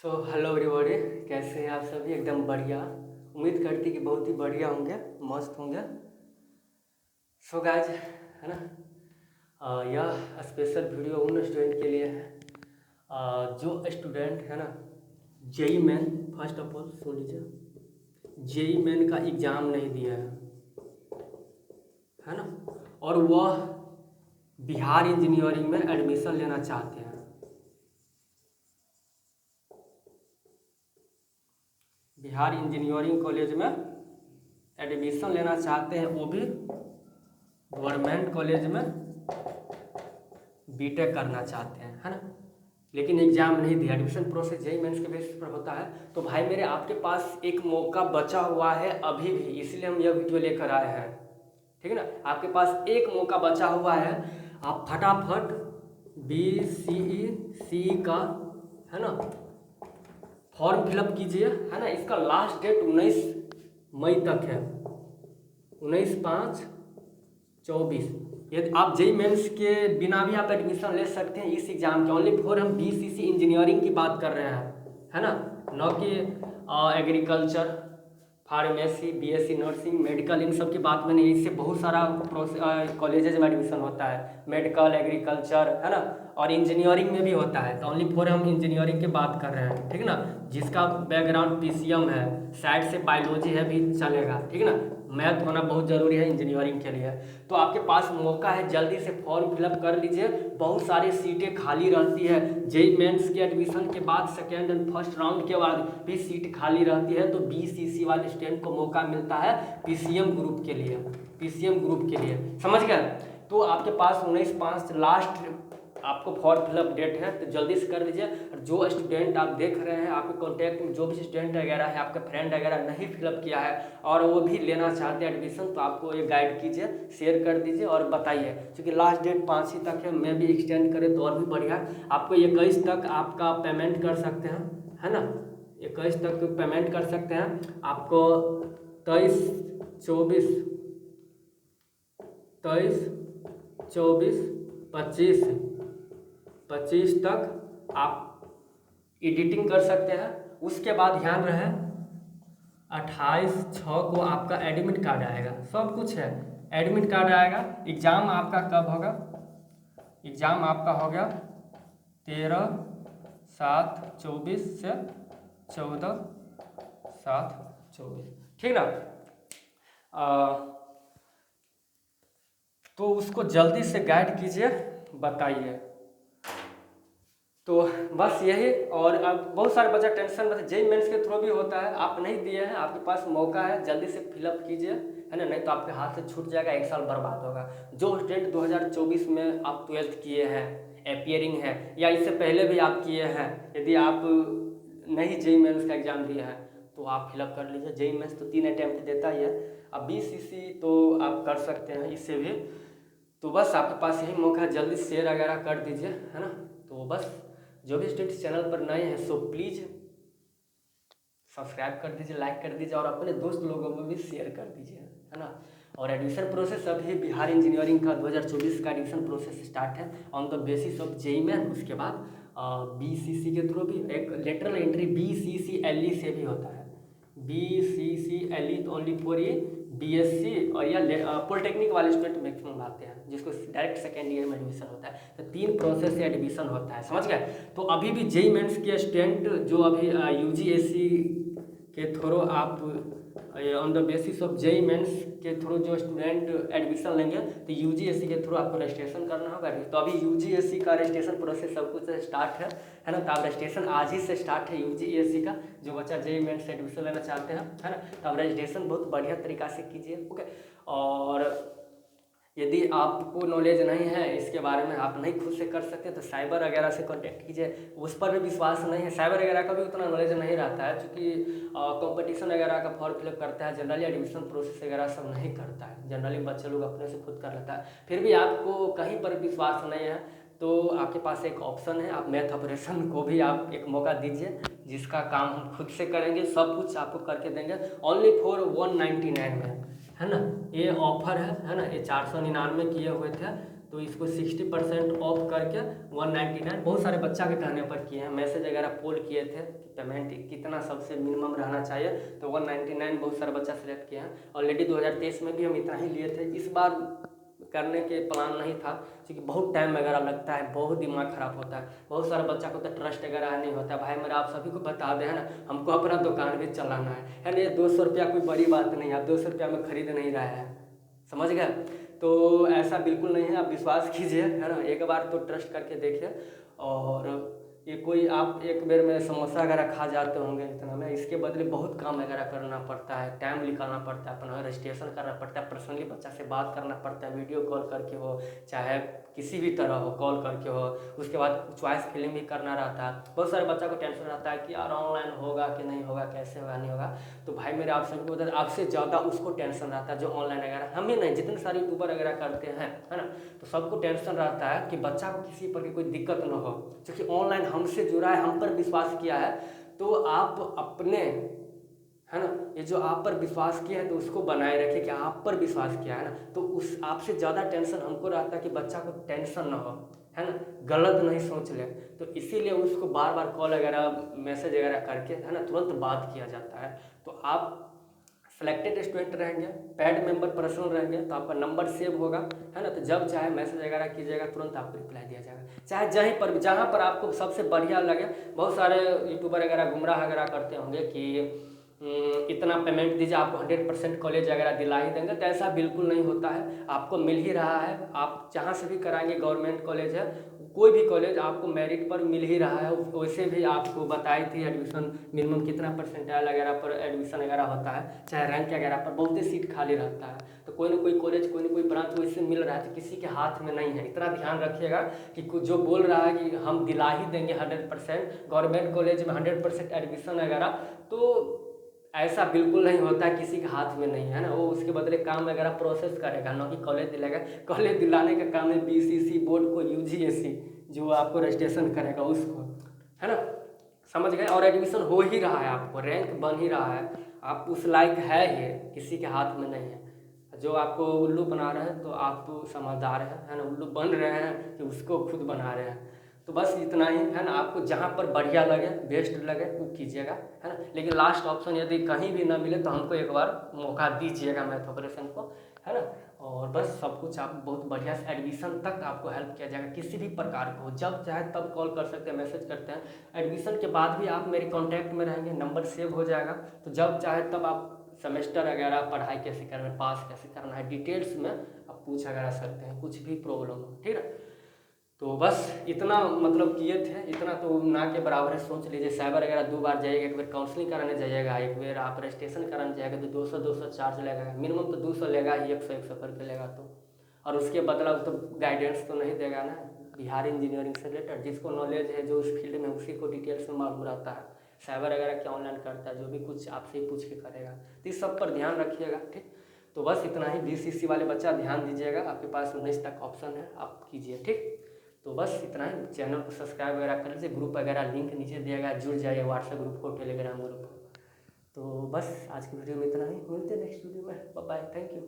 Hello everybody, कैसे हैं आप सभी? एकदम बढ़िया। उम्मीद करती कि बहुत ही बढ़िया होंगे, मस्त होंगे। गाइज, है ना, यह स्पेशल वीडियो उन स्टूडेंट के लिए है जो स्टूडेंट है ना JEE main, first of all सुन लीजिए, जेई मेन का एग्ज़ाम नहीं दिया है ना, और वह बिहार इंजीनियरिंग में एडमिशन लेना चाहते हैं। बिहार इंजीनियरिंग कॉलेज में एडमिशन लेना चाहते हैं, वो भी गवर्नमेंट कॉलेज में बीटेक करना चाहते हैं, है ना, लेकिन एग्जाम नहीं दिया। एडमिशन प्रोसेस जेईई मेंस के बेसिस पर होता है। तो भाई मेरे, आपके पास एक मौका बचा हुआ है अभी भी, इसलिए हम यह वीडियो लेकर आए हैं, ठीक है ना। आपके पास एक मौका बचा हुआ है, आप फटाफट BCE का, है ना, फॉर्म फिलअप कीजिए, है ना। इसका लास्ट डेट 19 मई तक है, 19/5/24। यदि आप जेईई मेंस के बिना भी आप एडमिशन ले सकते हैं इस एग्ज़ाम के। ओनली फॉर हम BCC इंजीनियरिंग की बात कर रहे हैं, है ना, न कि agriculture, pharmacy, BSc nursing, medical, इन सब की बात में नहीं। इससे बहुत सारा कॉलेजेज में एडमिशन होता है, मेडिकल, एग्रीकल्चर, है ना, और इंजीनियरिंग में भी होता है। तो ओनली फॉर हम इंजीनियरिंग की बात कर रहे हैं, ठीक है ना। जिसका बैकग्राउंड PCM है, साइड से बायोलॉजी है भी चलेगा, ठीक है ना। मैथ होना बहुत ज़रूरी है इंजीनियरिंग के लिए। तो आपके पास मौका है, जल्दी से फॉर्म फिलअप कर लीजिए। बहुत सारी सीटें खाली रहती है। जेईई मेंस के एडमिशन के बाद सेकेंड एंड फर्स्ट राउंड के बाद भी सीट खाली रहती है। तो BCC वाले स्टूडेंट को मौका मिलता है PCM ग्रुप के लिए, PCM ग्रुप के लिए, समझ गए। तो आपके पास 19/5 लास्ट आपको फॉर्म फिलअप डेट है, तो जल्दी से कर लीजिए। और जो स्टूडेंट आप देख रहे हैं, आपके कॉन्टैक्ट में जो भी स्टूडेंट वगैरह है, आपके फ्रेंड वगैरह नहीं फिलअप किया है और वो भी लेना चाहते हैं एडमिशन, तो आपको ये गाइड कीजिए, शेयर कर दीजिए और बताइए। क्योंकि लास्ट डेट 5 ही तक है, मैं भी एक्सटेंड करें तो और भी बढ़िया। आपको 21 तक आपका पेमेंट कर सकते हैं, है ना, 21 तक पेमेंट कर सकते हैं। आपको 23, 24, 25 तक आप एडिटिंग कर सकते हैं। उसके बाद ध्यान रहे 28/6 को आपका एडमिट कार्ड आएगा, सब कुछ है, एडमिट कार्ड आएगा। एग्ज़ाम आपका कब होगा? एग्ज़ाम आपका हो गया 13/7/24 से 14/7/24, ठीक ना। तो उसको जल्दी से गाइड कीजिए, बताइए। तो बस यही। और अब बहुत सारे बच्चा टेंशन में, जेईई मेंस के थ्रू भी होता है, आप नहीं दिए हैं, आपके पास मौका है, जल्दी से फिलअप कीजिए, है ना, नहीं तो आपके हाथ से छूट जाएगा, एक साल बर्बाद होगा। जो स्टूडेंट 2024 में आप 12th किए हैं, अपियरिंग है, या इससे पहले भी आप किए हैं, यदि आप नहीं जेईई मेंस का एग्ज़ाम दिए हैं तो आप फिलअप कर लीजिए। जेईई मेंस तो 3 अटैम्प्ट देता ही है। अब BCC तो आप कर सकते हैं इससे भी। तो बस आपके पास यही मौका है, जल्दी शेयर वगैरह कर दीजिए, है ना। तो बस जो भी स्टूडेंट चैनल पर नए हैं सो प्लीज़ सब्सक्राइब कर दीजिए, लाइक कर दीजिए और अपने दोस्त लोगों में भी शेयर कर दीजिए, है ना। और एडमिशन प्रोसेस अभी बिहार इंजीनियरिंग का 2024 का एडमिशन प्रोसेस स्टार्ट है on the basis of JEE main. उसके बाद BCC के थ्रू भी एक लेटरल एंट्री BCCLE से भी होता है। BCCLE तो ओनली फॉर ये BSc और या पॉलिटेक्निक वाले स्टूडेंट मैक्सिमम आते हैं, जिसको डायरेक्ट सेकेंड ईयर में एडमिशन होता है। तो 3 प्रोसेस से एडमिशन होता है, समझ गए। तो अभी भी जेईई मेंस के स्टूडेंट जो अभी UGSC के थ्रू आप on the basis of JEE Mains के थ्रू जो स्टूडेंट एडमिशन लेंगे, तो UGSC के थ्रू आपको रजिस्ट्रेशन करना होगा। तो अभी UGSC का रजिस्ट्रेशन प्रोसेस सब कुछ स्टार्ट है ना। तो आप रजिस्ट्रेशन आज ही से स्टार्ट है UGSC का, जो बच्चा जेईई मेंस से एडमिशन लेना चाहते हैं, है ना। तो आप रजिस्ट्रेशन बहुत बढ़िया तरीका से कीजिए, ओके। और यदि आपको नॉलेज नहीं है इसके बारे में, आप नहीं खुद से कर सकते, तो साइबर वगैरह से कांटेक्ट कीजिए। उस पर भी विश्वास नहीं है, साइबर वगैरह का भी उतना नॉलेज नहीं रहता है, क्योंकि कंपटीशन वगैरह का फॉर्म फिलअप करता है, जनरली एडमिशन प्रोसेस वगैरह सब नहीं करता है, जनरली बच्चे लोग अपने से खुद कर लेता है। फिर भी आपको कहीं पर विश्वास नहीं है तो आपके पास एक ऑप्शन है, आप मैथ ऑपरेशन को भी आप एक मौका दीजिए, जिसका काम हम खुद से करेंगे, सब कुछ आपको करके देंगे ओनली फॉर 199 में, है ना। ये ऑफर है ना। ये 499 किए हुए थे, तो इसको 60% ऑफ करके 199 बहुत सारे बच्चा के कहने पर किए हैं, मैसेज वगैरह पोल किए थे कि पेमेंट कितना सबसे मिनिमम रहना चाहिए, तो 199 बहुत सारे बच्चा सेलेक्ट किए हैं। ऑलरेडी 2023 में भी हम इतना ही लिए थे, इस बार करने के प्लान नहीं था क्योंकि बहुत टाइम वगैरह लगता है, बहुत दिमाग खराब होता है, बहुत सारे बच्चा को तो ट्रस्ट वगैरह नहीं होता। भाई मेरा आप सभी को बता दें है ना, हमको अपना दुकान भी चलाना है ना, ये 200 रुपया कोई बड़ी बात नहीं है, आप 200 रुपया में खरीद नहीं रहे हैं, समझ गए। तो ऐसा बिल्कुल नहीं है, आप विश्वास कीजिए है ना, एक बार तो ट्रस्ट करके देखिए। और ये कोई आप एक बेर में समोसा वगैरह खा जाते होंगे इतना में, इसके बदले बहुत काम वगैरह करना पड़ता है, टाइम निकालना पड़ता है, अपना रजिस्ट्रेशन करना पड़ता है, पर्सनली बच्चा से बात करना पड़ता है, वीडियो कॉल करके हो चाहे किसी भी तरह हो, कॉल करके हो। उसके बाद चॉइस फिलिंग भी करना रहता है, बहुत सारे बच्चा को टेंशन रहता है कि यार ऑनलाइन होगा कि नहीं होगा, कैसे होगा नहीं होगा। तो भाई मेरे आप सबको बता, आपसे ज़्यादा उसको टेंशन रहता है जो ऑनलाइन वगैरह, हमें नहीं, जितने सारे यूट्यूबर वगैरह करते हैं है ना, तो सबको टेंशन रहता है कि बच्चा को किसी पर कोई दिक्कत ना हो, क्योंकि ऑनलाइन हमसे जुड़ा है, हम पर विश्वास किया है, तो आप अपने है ना, ये जो आप पर विश्वास किया है तो उसको बनाए रखिए कि आप पर विश्वास किया है ना, तो उस आपसे ज़्यादा टेंशन हमको रहता है कि बच्चा को टेंशन ना हो, है ना, गलत नहीं सोच ले। तो इसीलिए उसको बार बार कॉल वगैरह मैसेज वगैरह करके है ना तुरंत बात किया जाता है। तो आप सेलेक्टेड स्टूडेंट रहेंगे, पैड मेंबर पर्सनल रहेंगे, तो आपका नंबर सेव होगा है ना, तो जब चाहे मैसेज वगैरह कीजिएगा तुरंत आपको रिप्लाई दिया जाएगा, चाहे जहाँ पर आपको सबसे बढ़िया लगे। बहुत सारे यूट्यूबर वगैरह गुमराह वगैरह करते होंगे कि इतना पेमेंट दीजिए आपको 100% कॉलेज वगैरह दिला ही देंगे, तो ऐसा बिल्कुल नहीं होता है, आपको मिल ही रहा है। आप जहाँ से भी कराएंगे, गवर्नमेंट कॉलेज है, कोई भी कॉलेज आपको मेरिट पर मिल ही रहा है। वैसे भी आपको बताई थी एडमिशन मिनिमम कितना परसेंटाइल वगैरह पर एडमिशन वगैरह होता है, चाहे रैंक वगैरह पर बहुत ही सीट खाली रहता है, तो कोई ना कोई कॉलेज कोई ना कोई ब्रांच वैसे मिल रहा है, तो किसी के हाथ में नहीं है। इतना ध्यान रखिएगा कि जो बोल रहा है कि हम दिला ही देंगे 100% गवर्नमेंट कॉलेज में 100% एडमिशन वगैरह, तो ऐसा बिल्कुल नहीं होता है, किसी के हाथ में नहीं है ना, वो उसके बदले काम वगैरह प्रोसेस करेगा, ना कि कॉलेज दिलाएगा। कॉलेज दिलाने का काम है बीसीसी बोर्ड को, यूजीएसी जो आपको रजिस्ट्रेशन करेगा उसको, है ना, समझ गए। और एडमिशन हो ही रहा है, आपको रैंक बन ही रहा है, आप उस लायक है ही, किसी के हाथ में नहीं है। जो आपको उल्लू बना रहे हैं तो आप समझदार हैं, है ना, उल्लू बन रहे हैं कि उसको खुद बना रहे हैं। तो बस इतना ही है ना, आपको जहाँ पर बढ़िया लगे बेस्ट लगे वो कीजिएगा, है ना। लेकिन लास्ट ऑप्शन यदि कहीं भी ना मिले तो हमको एक बार मौका दीजिएगा मैथ ऑपरेशन को, है ना। और बस सब कुछ आप बहुत बढ़िया से एडमिशन तक आपको हेल्प किया जाएगा, किसी भी प्रकार को, जब चाहे तब कॉल कर सकते हैं, मैसेज करते हैं। एडमिशन के बाद भी आप मेरे कॉन्टैक्ट में रहेंगे, नंबर सेव हो जाएगा, तो जब चाहे तब आप सेमेस्टर वगैरह पढ़ाई कैसे करना है, पास कैसे करना है, डिटेल्स में आप पूछ वगैरह सकते हैं, कुछ भी प्रॉब्लम हो, ठीक है। तो बस इतना मतलब किए थे, इतना तो ना के बराबर है। सोच लीजिए साइबर वगैरह 2 बार जाइएगा, एक बार काउंसलिंग कराने जाइएगा, एक बार आप रजिस्ट्रेशन कराने जाएगा तो 200 चार्ज लगेगा, मिनिमम तो 200 लेगा ही, 100 करके लेगा तो। और उसके बदला तो गाइडेंस तो नहीं देगा ना, बिहार इंजीनियरिंग से रिलेटेड जिसको नॉलेज है, जो उस फील्ड में, उसी को डिटेल्स में मालूम रहता है साइबर वगैरह क्या ऑनलाइन करता है, जो भी कुछ आपसे ही पूछ के करेगा। तो इस सब पर ध्यान रखिएगा, ठीक। तो बस इतना ही, बीसीसी वाले बच्चा ध्यान दीजिएगा, आपके पास 19 तक ऑप्शन है, आप कीजिए, ठीक। तो बस इतना ही, चैनल को सब्सक्राइब वगैरह कर लीजिए, ग्रुप वगैरह लिंक नीचे दिया गया, जुड़ जाइए व्हाट्सएप ग्रुप को, टेलीग्राम ग्रुप को। तो बस आज की वीडियो में इतना ही, मिलते हैं नेक्स्ट वीडियो में, बाय बाय, थैंक यू।